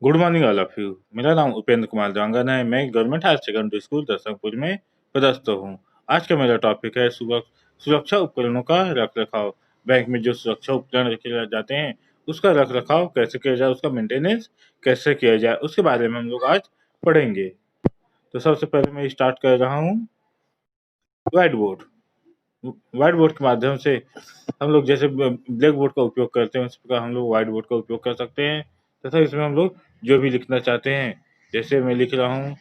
Good morning all of you. मेरा नाम उपेंद्र कुमार जांगन है। मैं गवर्नमेंट हायर सेकेंडरी स्कूल दर्शनपुर में पदस्थ हूँ। आज का मेरा टॉपिक है सुरक्षा उपकरणों का रख रखाव। बैंक में जो सुरक्षा उपकरण रखे जाते हैं उसका रख रखाव कैसे किया जाए, उसका मेंटेनेंस कैसे किया जाए, उसके बारे में हम लोग आज पढ़ेंगे। तो सबसे पहले मैं स्टार्ट कर रहा हूँ व्हाइट बोर्ड। व्हाइट बोर्ड के माध्यम से हम लोग जैसे ब्लैक बोर्ड का उपयोग करते हैं उस प्रकार हम लोग व्हाइट बोर्ड का उपयोग कर सकते हैं तथा इसमें हम लोग जो भी लिखना चाहते हैं, जैसे मैं लिख रहा हूँ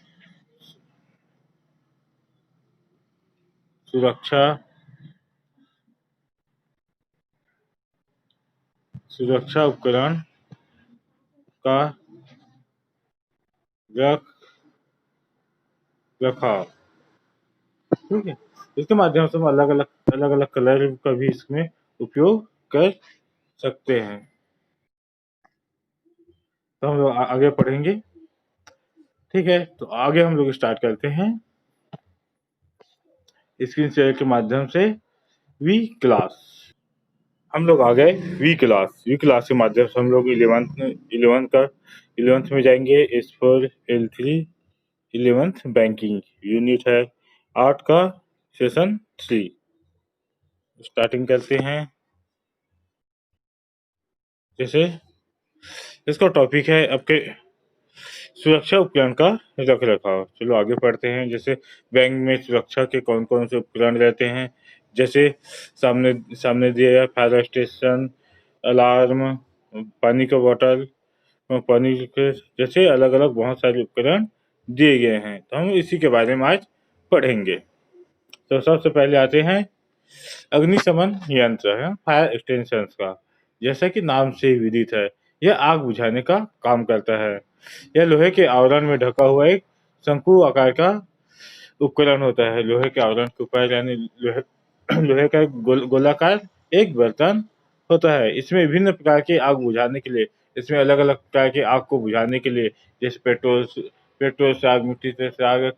सुरक्षा सुरक्षा उपकरण का रख रखाव। ठीक है, इसके माध्यम से हम अलग अलग कलर का भी इसमें उपयोग कर सकते हैं। तो हम लोग आगे पढ़ेंगे। ठीक है, तो आगे हम लोग स्टार्ट करते हैं स्क्रीन शेयर के माध्यम से वी क्लास। हम लोग आ गए वी क्लास के माध्यम से हम लोग इलेवंथ में जाएंगे। S for L3 11th banking unit है 8 का सेशन 3। स्टार्टिंग करते हैं। जैसे इसका टॉपिक है आपके सुरक्षा उपकरण का रख रखाव। चलो आगे पढ़ते हैं। जैसे बैंक में सुरक्षा के कौन कौन से उपकरण रहते हैं, जैसे सामने सामने दिया है फायर स्टेशन, अलार्म, पानी का बोतल, पानी के जैसे अलग अलग बहुत सारे उपकरण दिए गए हैं। तो हम इसी के बारे में आज पढ़ेंगे। तो सबसे पहले आते हैं अग्निशमन यंत्र है फायर एक्सटेंशन का। जैसा कि नाम से विदित है, यह आग बुझाने का काम करता है। यह लोहे के आवरण में ढका हुआ एक शंकु आकार का उपकरण होता है। लोहे के आवरण के ऊपर यानी लोहे का गोलाकार एक बर्तन होता है। इसमें विभिन्न प्रकार की आग बुझाने के लिए, इसमें अलग अलग प्रकार की आग को बुझाने के लिए, जैसे पेट्रोल से आग, मिट्टी से आग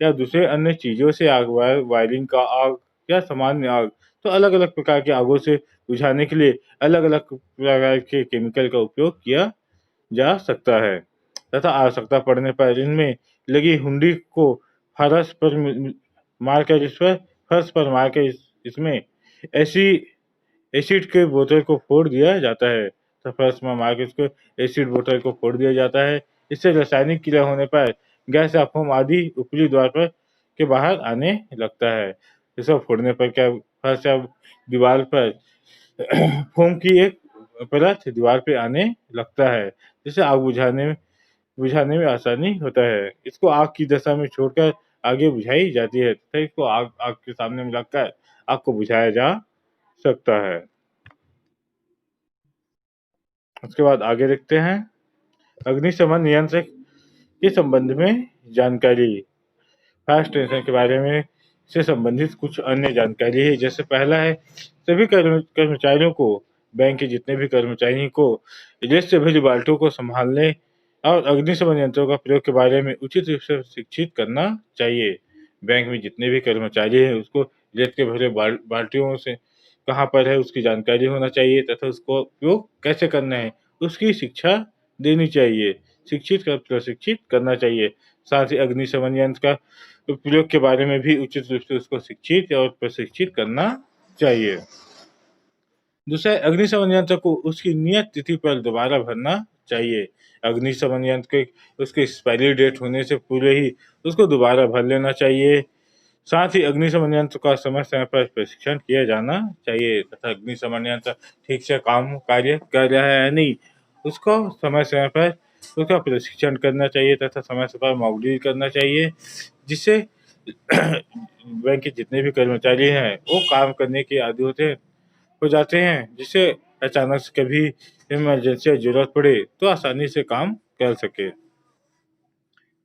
या दूसरे अन्य चीजों से आग, वायरिंग का आग या सामान्य आग, तो अलग अलग प्रकार की आगों से बुझाने के लिए अलग अलग प्रकार के केमिकल का उपयोग किया जा सकता है तथा आवश्यकता पड़ने पर इनमें लगी हुंडी को फर्श पर मारकर इसमें ऐसी एसिड के बोतल को फोड़ दिया जाता है। तो फर्श में मार के इसको एसिड बोतल को फोड़ दिया जाता है। इससे रासायनिक क्रिया होने पर गैस या फोम आदि ऊपरी द्वार पर के बाहर आने लगता है। इसको फोड़ने पर क्या फर्श या दीवार पर फोम की एक परत दीवार पे आने लगता है, जिससे आग बुझाने में आसानी होता है। इसको आग की दशा में छोड़कर आगे बुझाई जाती है तथा इसको आग आग के सामने में रखकर आग को बुझाया जा सकता है। उसके बाद आगे देखते हैं अग्निशमन नियंत्रक के संबंध में जानकारी। फायर स्टेशन के बारे में से संबंधित कुछ अन्य जानकारी है। जैसे पहला है सभी कर्मचारियों को, बैंक के जितने भी कर्मचारी को गैस से भरी बाल्टियों को संभालने और अग्निशमन यंत्रों का प्रयोग के बारे में उचित रूप से शिक्षित करना चाहिए। बैंक में जितने भी कर्मचारी हैं उसको गैस के भरे बाल्टियों से कहाँ पर है उसकी जानकारी होना चाहिए तथा उसको उपयोग कैसे करना है उसकी शिक्षा देनी चाहिए, प्रशिक्षित करना चाहिए। साथ ही अग्निशमन यंत्र का उपयोग के बारे में भी उचित रूप से उसको शिक्षित और प्रशिक्षित करना चाहिए। दूसरा, अग्निशमन यंत्र को उसकी नियत तिथि पर दोबारा भरना चाहिए। अग्निशमन यंत्र के उसके एक्सपायरी डेट होने से पूर्व ही उसको दोबारा भर लेना चाहिए। साथ ही अग्निशमन यंत्र का समय समय पर प्रशिक्षण किया जाना चाहिए तथा अग्निशमन यंत्र ठीक से कार्य कर रहा है या नहीं उसको समय समय पर उसका प्रशिक्षण करना चाहिए तथा समय समय पर मॉक ड्रिल करना चाहिए, जिससे बैंक के जितने भी कर्मचारी हैं वो काम करने के आदी हो जाते हैं, जिससे अचानक से कभी इमरजेंसी जरूरत पड़े तो आसानी से काम कर सके।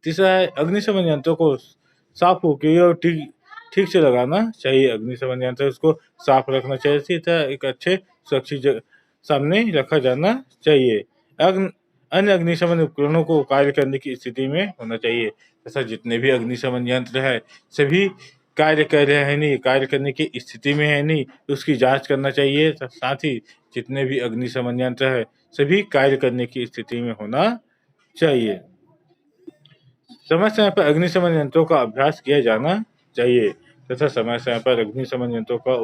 तीसरा है अग्निशमन यंत्रों को साफ होके और ठीक से लगाना चाहिए। अग्निशमन यंत्र उसको साफ रखना चाहिए, इसी तरह एक अच्छे सुरक्षित सामने रखा जाना चाहिए। अन्य अग्निशमन उपकरणों को कार्य करने की स्थिति में होना चाहिए तथा जितने भी अग्निशमन यंत्र है सभी कार्य कर रहे हैं नहीं, कार्य करने की स्थिति में है नहीं, उसकी जांच करना चाहिए। साथ ही जितने भी अग्निशमन यंत्र है सभी कार्य करने की स्थिति में होना चाहिए। समय समय पर अग्निशमन यंत्रों का अभ्यास किया जाना चाहिए तथा समय समय पर अग्निशमन यंत्रों का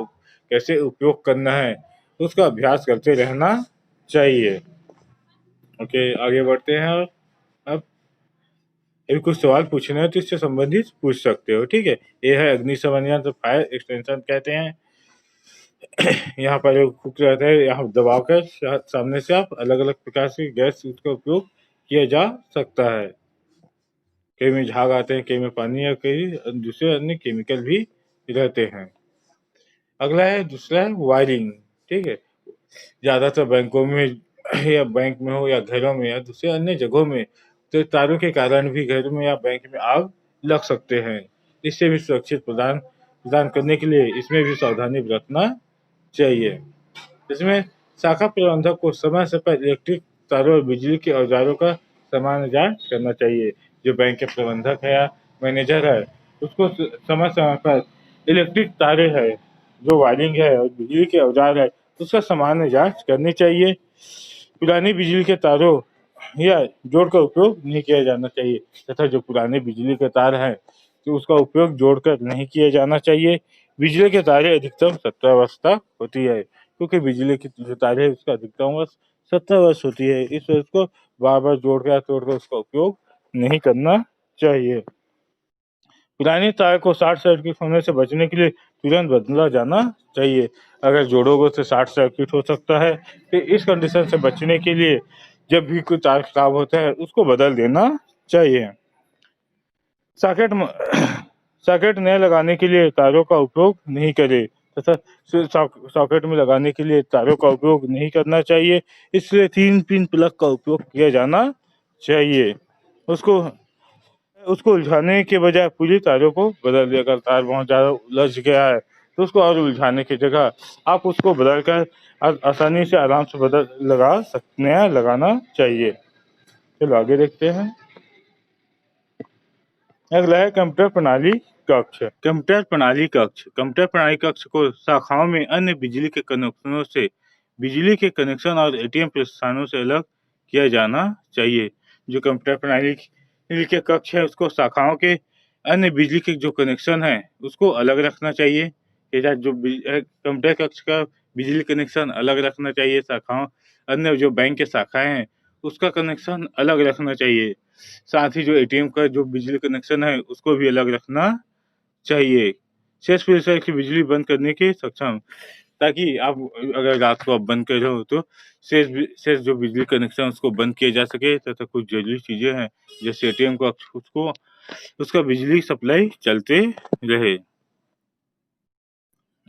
कैसे उपयोग करना है उसका अभ्यास करते रहना चाहिए। ओके, आगे बढ़ते हैं। और अब यदि कुछ सवाल पूछना है तो इससे संबंधित पूछ सकते हो, ठीक है। ये है अग्निशमन यंत्र, फायर एक्सटेंशन कहते हैं। यहाँ पर एक हुक रहता है, यहाँ दबाकर सामने से आप अलग अलग प्रकार से गैस का उपयोग किया जा सकता है। कई में झाग आते हैं, कई में पानी या कई दूसरे अन्य केमिकल भी रहते हैं। अगला है, दूसरा है वायरिंग, ठीक है। ज्यादातर बैंकों में या बैंक में हो या घरों में या दूसरे अन्य जगहों में तो तारों के कारण भी घर में या बैंक में आग लग सकते हैं। इससे भी सुरक्षित प्रदान प्रदान करने के लिए इसमें भी सावधानी बरतना चाहिए। इसमें शाखा प्रबंधक को समय समय पर इलेक्ट्रिक तारों और बिजली के औजारों का सामान्य जांच करना चाहिए। जो बैंक के प्रबंधक है या मैनेजर है उसको समय समय पर इलेक्ट्रिक तारे है, जो वायरिंग है और बिजली के औजार है उसका सामान्य जांच करनी चाहिए। पुरानी बिजली के तारों या जोड़ का उपयोग नहीं किया जाना चाहिए तथा जो पुराने बिजली के तार हैं तो उसका उपयोग जोड़कर नहीं किया जाना चाहिए। बिजली के तारे अधिकतम 17 वर्ष तक होती है, क्योंकि बिजली की जो तारे है उसका अधिकतम वर्ष 17 वर्ष होती है। इस वर्ष को बार बार जोड़ कर तोड़ कर उसका उपयोग नहीं करना चाहिए। पुरानी तार को शॉर्ट सर्किट होने से बचने के लिए तुरंत बदला जाना चाहिए। अगर जोड़ों से शॉर्ट सर्किट हो सकता है तो इस कंडीशन से बचने के लिए जब भी कोई तार खराब होता है उसको बदल देना चाहिए। सॉकेट सॉकेट नए लगाने के लिए तारों का उपयोग नहीं करें तथा सॉकेट में लगाने के लिए तारों का उपयोग नहीं करना चाहिए। इसलिए 3 पिन प्लग का उपयोग किया जाना चाहिए। उसको उसको उलझाने के बजाय पूरी तारों को बदल दिया। अगर तार बहुत ज़्यादा उलझ गया है तो उसको और उलझाने की जगह आप उसको बदल कर आसानी से आराम से बदल लगा सकते हैं, लगाना चाहिए। चलो आगे देखते हैं। अगला है कंप्यूटर प्रणाली कक्ष। कंप्यूटर प्रणाली कक्ष को शाखाओं में अन्य बिजली के कनेक्शनों से बिजली के कनेक्शन और एटीएम प्रस्थानों से अलग किया जाना चाहिए। जो कंप्यूटर प्रणाली के कक्ष है उसको शाखाओं के अन्य बिजली के जो कनेक्शन है उसको अलग रखना चाहिए। जो कंप्यूटर कक्ष का बिजली कनेक्शन अलग रखना चाहिए, शाखाओं अन्य जो बैंक के शाखाएं हैं उसका कनेक्शन अलग रखना चाहिए। साथ ही जो एटीएम का जो बिजली कनेक्शन है उसको भी अलग रखना चाहिए। शेष परिसर की बिजली बंद करने के सक्षम, ताकि आप अगर रात को आप बंद कर रहे हो तो शेष जो बिजली कनेक्शन उसको बंद किया जा सके तथा कुछ जरूरी चीजें हैं जैसे एटीएम का उसको उसका बिजली सप्लाई चलते रहे।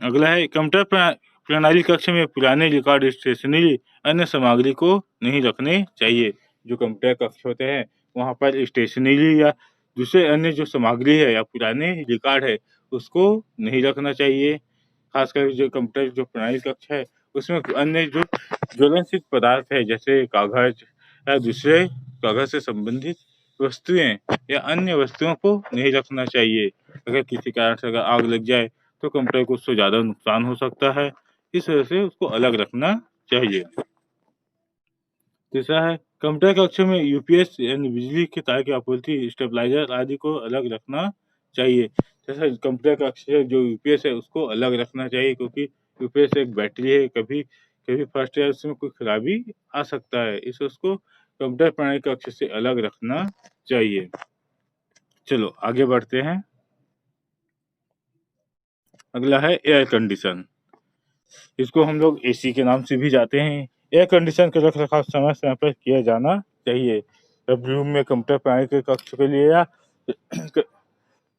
अगला है कंप्यूटर प्रणाली कक्ष में पुराने रिकॉर्ड, स्टेशनरी, अन्य सामग्री को नहीं रखने चाहिए। जो कंप्यूटर कक्ष होते हैं वहाँ पर स्टेशनरी या दूसरे अन्य जो सामग्री है या पुराने रिकॉर्ड है उसको नहीं रखना चाहिए। खासकर जो कंप्यूटर जो प्रणाली कक्ष है उसमें अन्य जो ज्वलनशील पदार्थ है जैसे कागज या दूसरे कागज से संबंधित वस्तुएं या अन्य वस्तुओं को नहीं रखना चाहिए। अगर किसी कारण से अगर आग लग जाए तो कंप्यूटर को उससे ज़्यादा नुकसान हो सकता है, इस वजह से उसको अलग रखना चाहिए। तीसरा है कंप्यूटर कक्ष में यूपीएस यानी बिजली के तार की आपूर्ति, स्टेबलाइजर आदि को अलग रखना चाहिए। जैसे कंप्यूटर कक्ष से जो यूपीएस है उसको अलग रखना चाहिए, क्योंकि यूपीएस एक बैटरी है, कभी कभी फर्स्ट या उसमें कोई खराबी आ सकता है, इसे उसको कंप्यूटर प्रणाली कक्ष से अलग रखना चाहिए। चलो आगे बढ़ते हैं। अगला है एयर कंडीशन। इसको हम लोग एसी के नाम से भी जाते हैं। एयर कंडीशन का रखरखाव समय समय पर किया जाना चाहिए। जब रूम में कंप्यूटर प्रणाली के कक्ष के लिए या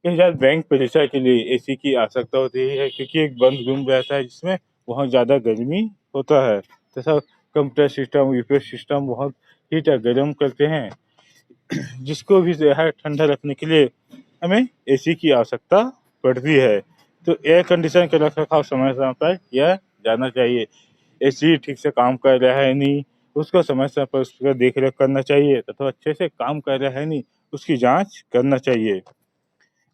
कई बार बैंक परिसर के लिए एसी की आवश्यकता होती है, क्योंकि एक बंद रूम रहता है जिसमें बहुत ज़्यादा गर्मी होता है तथा कंप्यूटर सिस्टम, यूपीएस सिस्टम बहुत हीटर गर्म करते हैं, जिसको भी जो है ठंडा रखने के लिए हमें एसी की आवश्यकता पड़ती है। तो एयर कंडीशन का रखरखाव समय समय पर किया जाना चाहिए। एसी ठीक से काम कर रहा है नहीं उसको समय समय पर उसका देख रेख करना चाहिए तथा अच्छे से काम कर रहा है नहीं उसकी जांच करना चाहिए।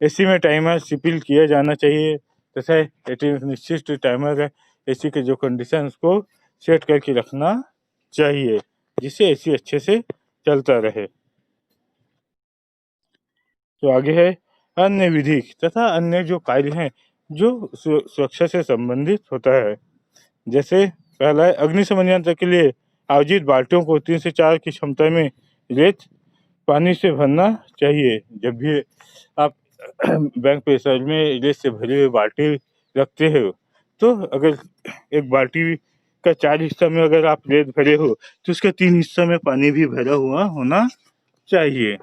एसी में टाइमर शिथिल किया जाना चाहिए तथा एक निश्चित टाइमर है एसी के जो कंडीशन उसको सेट करके रखना चाहिए, जिससे एसी अच्छे से चलता रहे। तो आगे है अन्य विधिक तथा अन्य जो कार्य हैं जो सुरक्षा से संबंधित होता है। जैसे पहला है अग्निशमन यंत्र के लिए आयोजित बाल्टियों को 3 से 4 की क्षमता में रेत पानी से भरना चाहिए। जब भी आप बैंक परिसर में रेत से भरी हुई बाल्टी रखते हो तो अगर एक बाल्टी का 4 हिस्सा में अगर आप रेत भरे हो तो उसके 3 हिस्सा में पानी भी भरा हुआ होना चाहिए।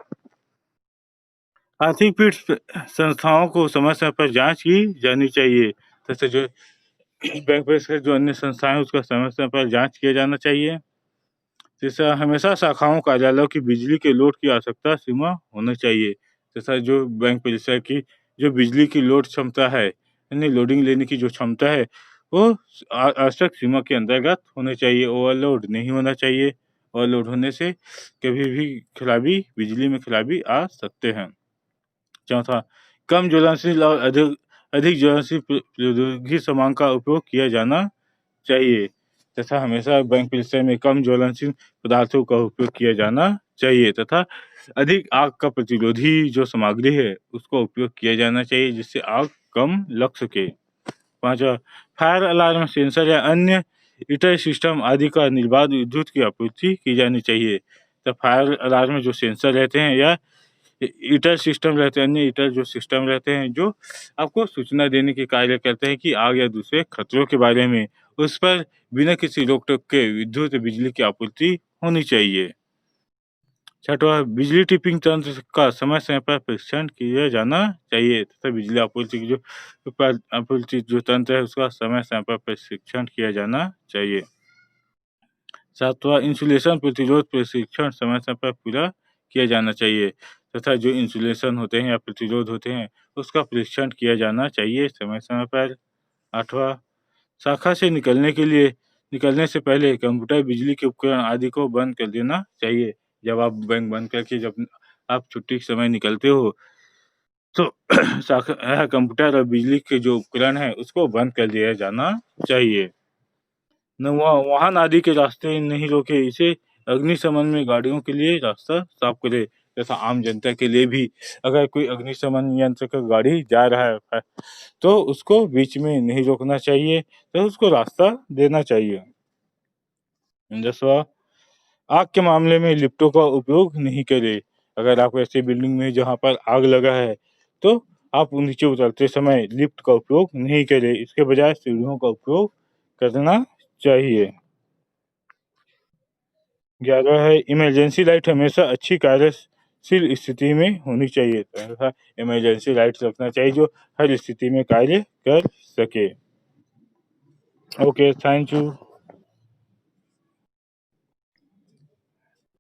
आर्थिक पीठ संस्थाओं को समय समय पर जांच की जानी चाहिए तथा जो बैंक परिसर जो अन्य संस्थाएं उसका समय समय पर जांच किया जाना चाहिए। जैसा हमेशा शाखाओं कार्यालयों की बिजली के लोड की आवश्यकता सीमा होना चाहिए तथा जो बैंक परिसर की जो बिजली की लोड क्षमता है यानी लोडिंग लेने की जो क्षमता है वो आवश्यक सीमा के अंतर्गत होने चाहिए। ओवरलोड नहीं होना चाहिए। ओवरलोड होने से कभी भी खराबी बिजली में खराबी आ सकते हैं। चौथा कम ज्वलनशील और अधिक अधिक ज्वलनशील प्रौद्योगिकी सामान का उपयोग किया जाना चाहिए तथा हमेशा बैंक परिसर में कम ज्वलनशील पदार्थों का उपयोग किया जाना चाहिए तथा अधिक आग का प्रतिरोधी जो सामग्री है उसका उपयोग किया जाना चाहिए जिससे आग कम लग सके। पांचवा फायर अलार्म सेंसर या अन्य हीटर सिस्टम आदि का निर्बाध विद्युत की आपूर्ति की जानी चाहिए। तो फायर अलार्म में जो सेंसर रहते हैं या हीटर सिस्टम रहते हैं अन्य हीटर जो सिस्टम रहते हैं जो आपको सूचना देने के कार्य करते हैं कि आग या दूसरे खतरों के बारे में उस पर बिना किसी रोक टोक के विद्युत बिजली की आपूर्ति होनी चाहिए। छठवा बिजली टिपिंग तंत्र का समय समय पर परीक्षण किया जाना चाहिए तथा बिजली आपूर्ति की जो आपूर्ति जो तंत्र है उसका समय समय पर प्रशिक्षण किया जाना चाहिए। सातवां इंसुलेशन प्रतिरोध प्रशिक्षण समय समय पर पूरा किया जाना चाहिए तथा जो इंसुलेशन होते हैं या प्रतिरोध होते हैं उसका परीक्षण किया जाना चाहिए समय समय पर। आठवां शाखा से निकलने से पहले कंप्यूटर बिजली के उपकरण आदि को बंद कर देना चाहिए। जब आप बैंक बंद करके जब आप छुट्टी के समय निकलते हो तो शाखा कंप्यूटर और बिजली के जो उपकरण है उसको बंद कर दिया जाना चाहिए। न वाहन आदि के रास्ते नहीं रोके। इसे अग्निशमन में गाड़ियों के लिए रास्ता साफ करे जैसा आम जनता के लिए भी अगर कोई अग्निशमन यंत्र का गाड़ी जा रहा है तो उसको बीच में नहीं रोकना चाहिए तो उसको रास्ता देना चाहिए। 10वां आग के मामले में लिफ्टों का उपयोग नहीं करें। अगर आप ऐसी बिल्डिंग में जहां पर आग लगा है तो आप नीचे उतरते समय लिफ्ट का उपयोग नहीं करें। इसके बजाय सीढ़ियों का उपयोग करना चाहिए। 11 है इमरजेंसी लाइट हमेशा अच्छी कार्यशील स्थिति में होनी चाहिए तथा इमरजेंसी लाइट रखना चाहिए जो हर स्थिति में कार्य कर सके। Okay, thank you.